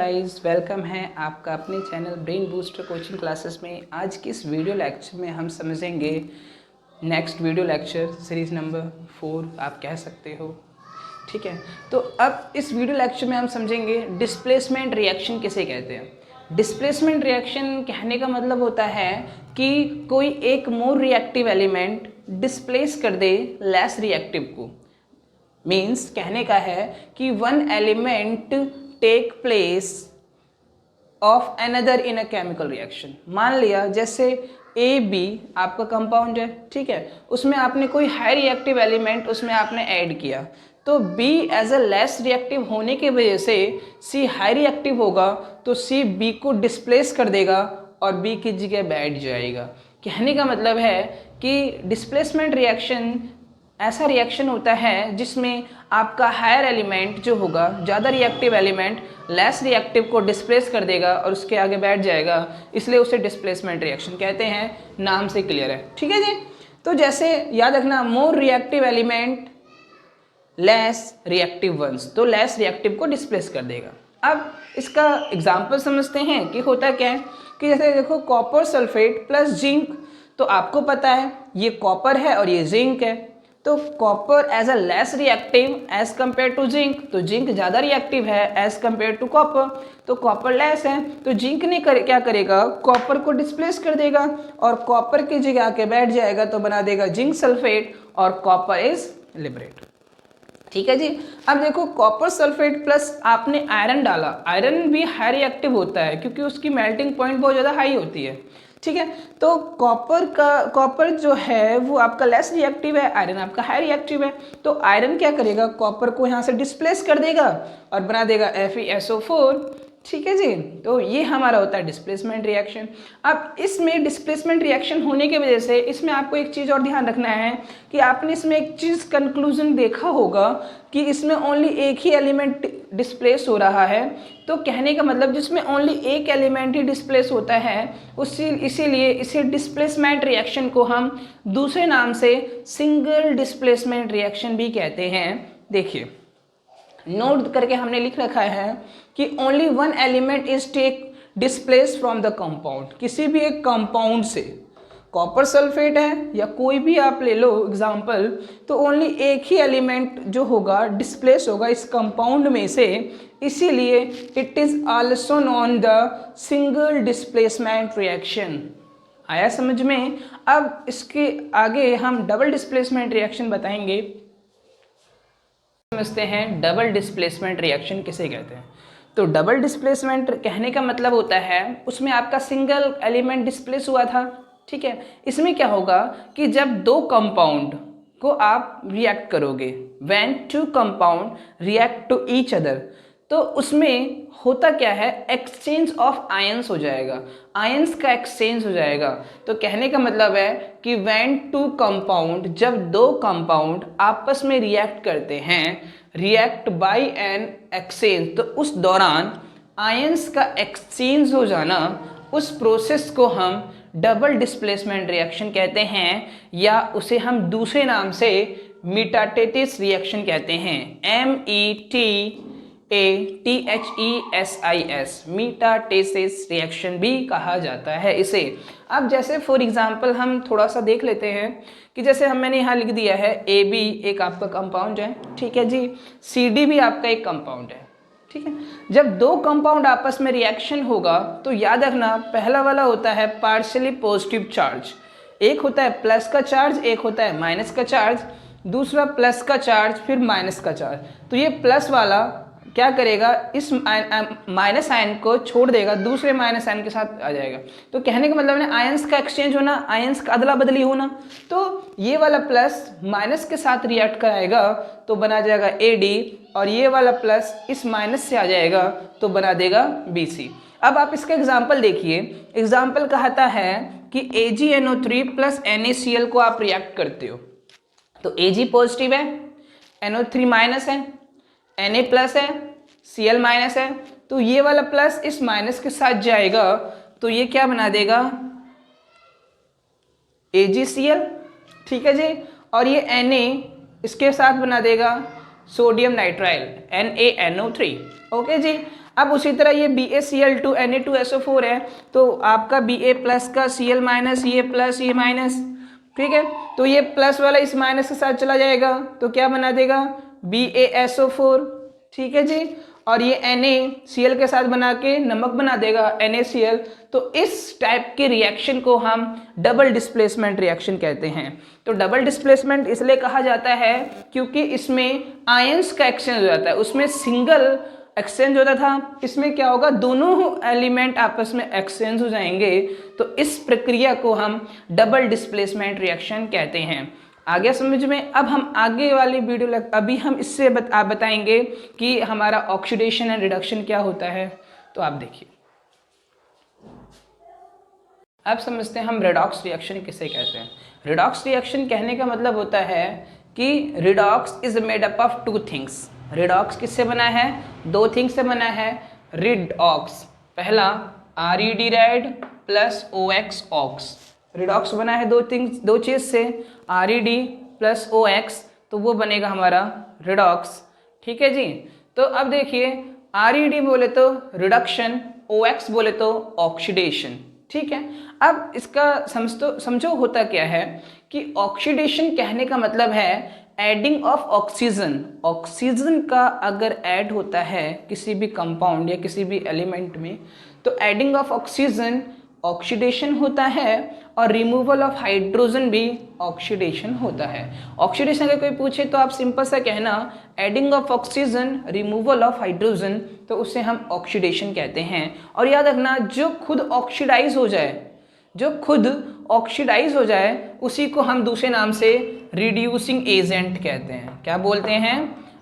Guys, welcome है आपका अपने channel brain booster coaching classes में। आज की इस वीडियो लेक्चर में हम समझेंगे next video lecture series number 4 आप कह सकते हो। ठीक है, तो अब इस वीडियो लेक्चर में हम समझेंगे डिस्प्लेसमेंट रिएक्शन किसे कहते हैं। डिस्प्लेसमेंट रिएक्शन कहने का मतलब होता है कि कोई एक मोर रिएक्टिव एलिमेंट डिस्प्लेस कर दे लेस रिएक्टिव को। मीन्स कहने का है कि one element take place of another in a chemical reaction. मान लिया जैसे ए बी आपका कंपाउंड है, ठीक है, उसमें आपने कोई हाई रिएक्टिव एलिमेंट उसमें आपने ऐड किया, तो B as a less reactive होने की वजह से सी हाई रिएक्टिव होगा, तो सी बी को डिस्प्लेस कर देगा और बी की जगह बैठ जाएगा। कहने का मतलब है कि डिस्प्लेसमेंट रिएक्शन ऐसा रिएक्शन होता है जिसमें आपका हायर एलिमेंट जो होगा, ज़्यादा रिएक्टिव एलिमेंट लेस रिएक्टिव को डिस्प्लेस कर देगा और उसके आगे बैठ जाएगा, इसलिए उसे डिस्प्लेसमेंट रिएक्शन कहते हैं। नाम से क्लियर है, ठीक है जी। तो जैसे याद रखना, more reactive element less reactive ones, तो लेस रिएक्टिव को डिस्प्लेस कर देगा। अब इसका एग्जाम्पल समझते हैं कि होता क्या है कि जैसे देखो कॉपर सल्फेट प्लस जिंक, तो आपको पता है ये कॉपर है और ये जिंक है, तो copper as a less reactive as compare to zinc, तो जिंक ज़्यादा रिएक्टिव है एज कंपेयर टू कॉपर, तो कॉपर लेस है, तो जिंक ने क्या करेगा, कॉपर को डिस्प्लेस कर देगा और कॉपर की जगह आके बैठ जाएगा, तो बना देगा जिंक सल्फेट और कॉपर इज लिबरेट। ठीक है जी। अब देखो कॉपर सल्फेट प्लस आपने आयरन डाला, आयरन भी हाई रिएक्टिव होता है क्योंकि उसकी मेल्टिंग पॉइंट बहुत ज़्यादा हाई होती है, ठीक है। तो कॉपर जो है वो आपका लेस रिएक्टिव है, आयरन आपका हाई रिएक्टिव है, तो आयरन क्या करेगा, कॉपर को यहाँ से डिस्प्लेस कर देगा और बना देगा FeSO4। ठीक है जी, तो ये हमारा होता है डिस्प्लेसमेंट रिएक्शन। अब इसमें डिस्प्लेसमेंट रिएक्शन होने की वजह से इसमें आपको एक चीज़ और ध्यान रखना है कि आपने इसमें एक चीज़ कंक्लूजन देखा होगा कि इसमें ओनली एक ही एलिमेंट डिस्प्लेस हो रहा है। तो कहने का मतलब जिसमें ओनली एक एलिमेंट ही डिस्प्लेस होता है इसीलिए इसे डिस्प्लेसमेंट रिएक्शन को हम दूसरे नाम से सिंगल डिस्प्लेसमेंट रिएक्शन भी कहते हैं। देखिए नोट करके हमने लिख रखा है कि only one element is take displace from the compound. किसी भी एक कंपाउंड से, कॉपर सल्फेट है या कोई भी आप ले लो एग्जांपल, तो ओनली एक ही एलिमेंट जो होगा डिस्प्लेस होगा इस कंपाउंड में से, इसीलिए it is also known the single displacement reaction. आया समझ में। अब इसके आगे हम डबल डिस्प्लेसमेंट रिएक्शन बताएंगे। समझते हैं डबल डिस्प्लेसमेंट रिएक्शन किसे कहते हैं। तो डबल डिस्प्लेसमेंट कहने का मतलब होता है उसमें आपका सिंगल एलिमेंट डिस्प्लेस हुआ था, ठीक है। इसमें क्या होगा कि जब दो कंपाउंड को आप रिएक्ट करोगे, when two compound react to each other, तो उसमें होता क्या है, एक्सचेंज ऑफ आयंस हो जाएगा, आयंस का एक्सचेंज हो जाएगा। तो कहने का मतलब है कि व्हेन टू कंपाउंड, जब दो कंपाउंड आपस में रिएक्ट करते हैं, रिएक्ट बाय एन एक्सचेंज, तो उस दौरान आयंस का एक्सचेंज हो जाना, उस प्रोसेस को हम डबल डिस्प्लेसमेंट रिएक्शन कहते हैं, या उसे हम दूसरे नाम से मेटाटेसिस रिएक्शन कहते हैं। METATHESIS, मेटाटेसिस रिएक्शन भी कहा जाता है इसे। अब जैसे फॉर एग्जांपल हम थोड़ा सा देख लेते हैं कि जैसे मैंने यहाँ लिख दिया है AB एक आपका कंपाउंड है, ठीक है जी, CD भी आपका एक कंपाउंड है, ठीक है। जब दो कंपाउंड आपस में रिएक्शन होगा तो याद रखना पहला वाला होता है पार्शियली पॉजिटिव चार्ज, एक होता है प्लस का चार्ज, एक होता है माइनस का चार्ज, दूसरा प्लस का चार्ज फिर माइनस का चार्ज। तो ये प्लस वाला क्या करेगा, इस माइनस आयन को छोड़ देगा, दूसरे माइनस आयन के साथ आ जाएगा। तो कहने का मतलब है आयंस का एक्सचेंज होना, आयंस का अदला बदली होना। तो ये वाला प्लस माइनस के साथ रिएक्ट कराएगा तो बना जाएगा AD, और ये वाला प्लस इस माइनस से आ जाएगा तो बना देगा BC। अब आप इसका एग्जाम्पल देखिए, एग्जाम्पल कहता है कि AgNO3 प्लस NaCl को आप रिएक्ट करते हो, तो Ag पॉजिटिव है, NO3 माइनस है, Na प्लस है, Cl माइनस है, तो ये वाला प्लस इस माइनस के साथ जाएगा तो ये क्या बना देगा, AgCl, ठीक है जी, और ये Na इसके साथ बना देगा सोडियम नाइट्राइल NaNO3। ओके जी। अब उसी तरह ये BaCl2 Na2SO4 है, तो आपका Ba प्लस का Cl माइनस, ये प्लस ये माइनस, ठीक है। तो ये प्लस वाला इस माइनस के साथ चला जाएगा तो क्या बना देगा BaSO4, ठीक है जी। और ये NaCl के साथ बना के नमक बना देगा NaCl। तो इस टाइप के रिएक्शन को हम डबल डिस्प्लेसमेंट रिएक्शन कहते हैं। तो डबल डिस्प्लेसमेंट इसलिए कहा जाता है क्योंकि इसमें आयंस का एक्सचेंज हो जाता है, उसमें सिंगल एक्सचेंज होता था, इसमें क्या होगा दोनों एलिमेंट आपस में एक्सचेंज हो जाएंगे। तो इस प्रक्रिया को हम डबल डिस्प्लेसमेंट रिएक्शन कहते हैं। आ गया समझ में। अब हम आगे वाली वीडियो अभी हम इससे आप बताएंगे कि हमारा ऑक्सीडेशन एंड रिडक्शन क्या होता है। तो आप देखिए, अब समझते हैं हम रिडॉक्स रिएक्शन किसे कहते हैं। रिडॉक्स रिएक्शन कहने का मतलब होता है कि redox is made up of two things. Redox किससे बना है? दो थिंग्स से बना है। रिडॉक्स पहला ReD red plus OX ox. Redox बना है दो चीज से, ReD प्लस OX, तो वो बनेगा हमारा रिडॉक्स, ठीक है जी। तो अब देखिए ReD बोले तो रिडक्शन, OX बोले तो ऑक्सीडेशन, ठीक है। अब इसका समझो होता क्या है कि ऑक्सीडेशन कहने का मतलब है एडिंग ऑफ ऑक्सीजन। ऑक्सीजन का अगर ऐड होता है किसी भी कंपाउंड या किसी भी एलिमेंट में तो एडिंग ऑफ ऑक्सीजन ऑक्सीडेशन होता है, और रिमूवल ऑफ हाइड्रोजन भी ऑक्सीडेशन होता है। ऑक्सीडेशन अगर कोई पूछे तो आप सिंपल सा कहना adding of oxygen removal of hydrogen, तो उसे हम ऑक्सीडेशन कहते हैं। और याद रखना जो खुद ऑक्सीडाइज हो जाए, जो खुद ऑक्सीडाइज हो जाए उसी को हम दूसरे नाम से रिड्यूसिंग एजेंट कहते हैं। क्या बोलते हैं?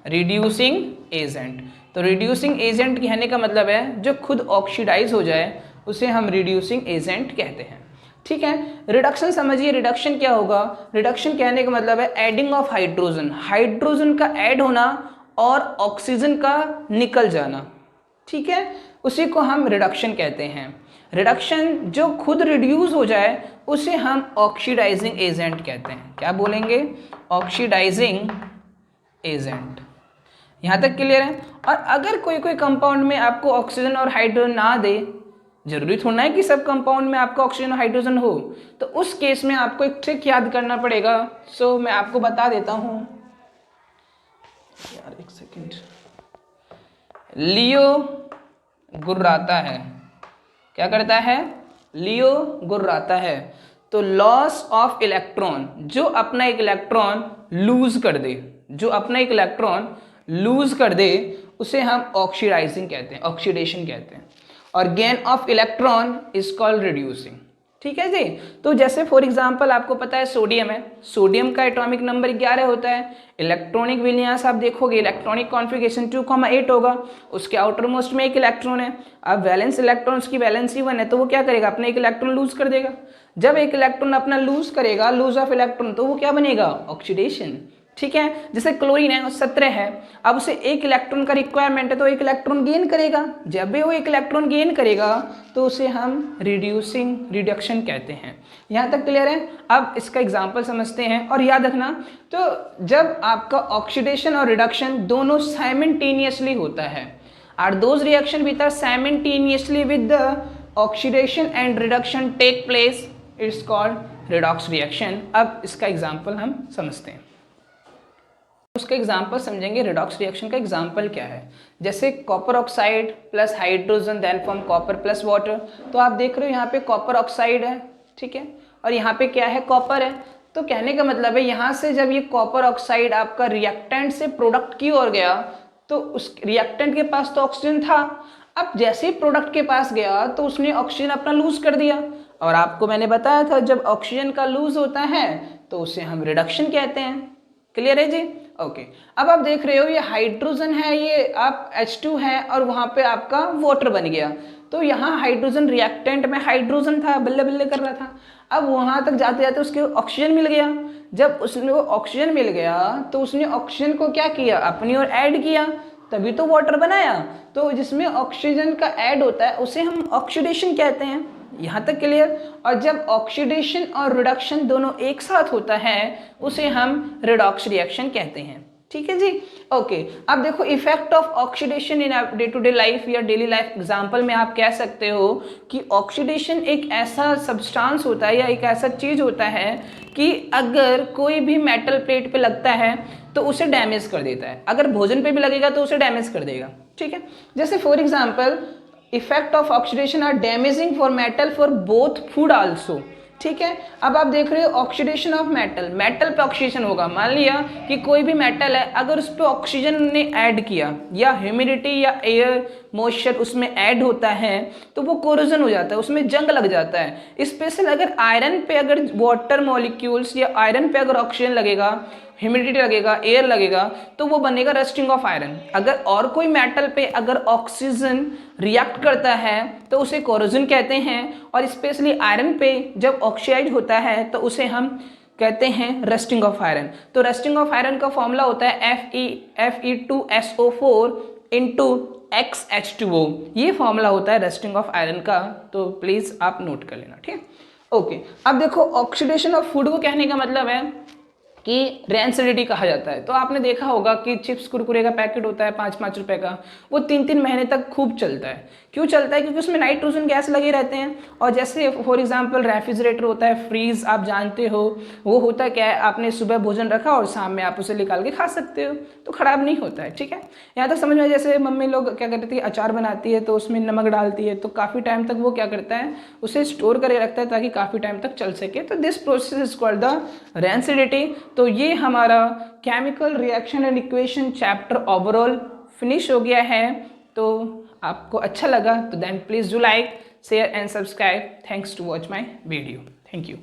Reducing agent. तो रिड्यूसिंग एजेंट कहने का मतलब है जो खुद ऑक्सीडाइज हो जाए उसे हम रिड्यूसिंग एजेंट कहते हैं, ठीक है। रिडक्शन समझिए, रिडक्शन क्या होगा? रिडक्शन कहने का मतलब है एडिंग ऑफ हाइड्रोजन, हाइड्रोजन का ऐड होना और ऑक्सीजन का निकल जाना, ठीक है, उसी को हम रिडक्शन कहते हैं। रिडक्शन जो खुद रिड्यूस हो जाए उसे हम ऑक्सीडाइजिंग एजेंट कहते हैं। क्या बोलेंगे? Oxidising agent. यहाँ तक क्लियर है? और अगर कोई कंपाउंड में आपको ऑक्सीजन और हाइड्रोजन ना दे, जरूरी थोड़ा है कि सब कंपाउंड में आपका ऑक्सीजन और हाइड्रोजन हो, तो उस केस में आपको एक ट्रिक याद करना पड़ेगा। सो मैं आपको बता देता हूं यार, एक सेकंड। लियो गुर्राता है। क्या करता है? लियो गुर्राता है। तो लॉस ऑफ इलेक्ट्रॉन, जो अपना एक इलेक्ट्रॉन लूज कर दे, जो अपना एक इलेक्ट्रॉन लूज कर दे उसे हम ऑक्सीडाइजिंग कहते हैं, ऑक्सीडेशन कहते हैं। और gain of electron is called reducing, ठीक है जी। तो जैसे फॉर एग्जांपल आपको पता है सोडियम है, सोडियम का एटॉमिक नंबर 11 होता है। इलेक्ट्रॉनिक विन्यास आप देखोगे, इलेक्ट्रॉनिक कॉन्फ़िगरेशन 2,8 होगा, उसके आउटर मोस्ट में एक इलेक्ट्रॉन है। अब वैलेंस इलेक्ट्रॉन्स की वैलेंसी 1 है, तो वो क्या करेगा? अपना एक इलेक्ट्रॉन लूज कर देगा। जब एक इलेक्ट्रॉन अपना लूज करेगा, लूज ऑफ इलेक्ट्रॉन, तो वो क्या बनेगा? ऑक्सीडेशन, ठीक है। जैसे क्लोरीन है 17 है, अब उसे एक इलेक्ट्रॉन का रिक्वायरमेंट है तो एक इलेक्ट्रॉन गेन करेगा। जब भी वो एक इलेक्ट्रॉन गेन करेगा तो उसे हम रिडक्शन कहते हैं। यहाँ तक क्लियर है? अब इसका एग्जांपल समझते हैं और याद रखना, तो जब आपका ऑक्सीडेशन और रिडक्शन दोनों साइमल्टेनियसली होता है, are those reaction which are simultaneously with the oxidation and reduction take place, it's called redox reaction. अब इसका एग्जाम्पल हम समझते हैं। उसका एग्जाम्पल समझेंगे। रिडॉक्स रिएक्शन का एग्जाम्पल क्या है? जैसे copper oxide plus hydrogen then form copper plus water. तो आप देख रहे हो यहाँ पे कॉपर ऑक्साइड है, ठीक है, और यहाँ पे क्या है? कॉपर है। तो कहने का मतलब है यहाँ से जब ये कॉपर ऑक्साइड आपका रिएक्टेंट से प्रोडक्ट की ओर गया तो उस रिएक्टेंट के पास तो ऑक्सीजन था। अब जैसे ही प्रोडक्ट के पास गया तो उसने ऑक्सीजन अपना लूज कर दिया, और आपको मैंने बताया था जब ऑक्सीजन का लूज होता है तो उसे हम रिडक्शन कहते हैं। क्लियर है जी? ओके। अब आप देख रहे हो ये हाइड्रोजन है, ये आप H2 है और वहां पे आपका वाटर बन गया। तो यहाँ हाइड्रोजन रिएक्टेंट में हाइड्रोजन था, बल्ले बल्ले कर रहा था। अब वहां तक जाते जाते उसके ऑक्सीजन मिल गया। जब उसने वो ऑक्सीजन मिल गया तो उसने ऑक्सीजन को क्या किया? अपनी ओर ऐड किया, तभी तो वाटर बनाया। तो जिसमें ऑक्सीजन का ऐड होता है उसे हम ऑक्सीडेशन कहते हैं। यहाँ तक क्लियर? और जब ऑक्सीडेशन और रिडक्शन दोनों एक साथ होता है उसे हम रिडॉक्स रिएक्शन कहते हैं। ठीक है जी। ओके, अब देखो effect of oxidation in day to day life या डेली लाइफ एग्जांपल में आप कह सकते हो कि ऑक्सीडेशन एक ऐसा सब्सटेंस होता है या एक ऐसा चीज होता है कि अगर कोई भी मेटल प्लेट पे लगता है तो उसे डैमेज कर देता है, अगर भोजन पे भी लगेगा तो उसे डैमेज कर देगा। ठीक है, जैसे for example effect of oxidation are damaging for metal for both food also. ठीक है, अब आप देख रहे हो ऑक्सीडेशन ऑफ मेटल, मेटल पे ऑक्सीडेशन होगा। मान लिया कि कोई भी मेटल है, अगर उस पर ऑक्सीजन ने ऐड किया या ह्यूमिडिटी या एयर मॉइस्चर उसमें ऐड होता है तो वो कोरोजन हो जाता है, उसमें जंग लग जाता है। स्पेशल अगर आयरन पे अगर वाटर मॉलिक्यूल्स या आयरन पे अगर ऑक्सीजन लगेगा, ह्यूमिडिटी लगेगा, एयर लगेगा तो वो बनेगा रस्टिंग ऑफ आयरन। अगर और कोई मेटल पे अगर ऑक्सीजन रिएक्ट करता है तो उसे कोरोजन कहते हैं, और स्पेशली आयरन पे जब ऑक्साइड होता है तो उसे हम कहते हैं रस्टिंग ऑफ आयरन। तो रस्टिंग ऑफ आयरन का फॉर्मूला होता है Fe2SO4 इंटू XH2O। ये फॉर्मूला होता है रस्टिंग ऑफ आयरन का, तो प्लीज आप नोट कर लेना। ठीक है, ओके। अब देखो ऑक्सीडेशन ऑफ फूड को कहने का मतलब है कि रैंसिडिटी कहा जाता है। तो आपने देखा होगा कि चिप्स कुरकुरे का पैकेट होता है 5-5 रुपए का, वो 3-3 महीने तक खूब चलता है। क्यों चलता है? क्योंकि उसमें नाइट्रोजन गैस लगे रहते हैं। और जैसे फॉर एग्जांपल रेफ्रिजरेटर होता है, फ्रीज आप जानते हो, वो होता क्या है, आपने सुबह भोजन रखा और शाम में आप उसे निकाल के खा सकते हो, तो खराब नहीं होता है। ठीक है, यहाँ तक समझ में। जैसे मम्मी लोग क्या करती है, अचार बनाती है तो उसमें नमक डालती है, तो काफ़ी टाइम तक वो क्या करता है, उसे स्टोर करके रखता है ताकि काफ़ी टाइम तक चल सके। तो this process is called the rancidity. तो ये हमारा chemical reaction and equation chapter overall finish हो गया है। तो आपको अच्छा लगा तो then please do like, share and subscribe. Thanks to watch my video. Thank you.